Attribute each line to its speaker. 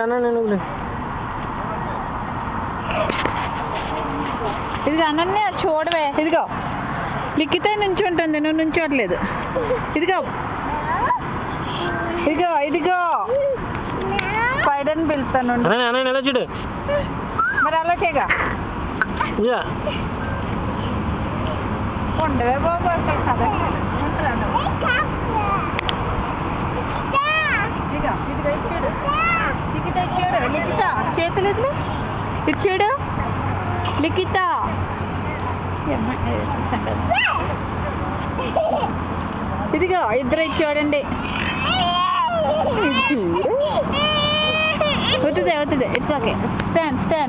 Speaker 1: అన్న నేను
Speaker 2: ఇది అనన్య చూడవే. ఇదిగో లిక్కితే నుంచి ఉంటుంది, నువ్వు నుంచోట్లేదు. ఇదిగో ఇదిగో ఇదిగో స్పైడర్ని పిలుస్తాను.
Speaker 1: ఎలా చూడు
Speaker 2: మరి అలా చేయగా ఉండవే బాబు అసలు కదా. ఇదిగో ఇదిగో ఇచ్చాడు, లిఖిత ఇచ్చాడు. లిఖిత చేతులు ఇచ్చాడు. లిఖిత ఇదిగో ఇద్దరు ఇచ్చాడండి. అవుతుంది అవుతుంది. It's okay. Stand stand.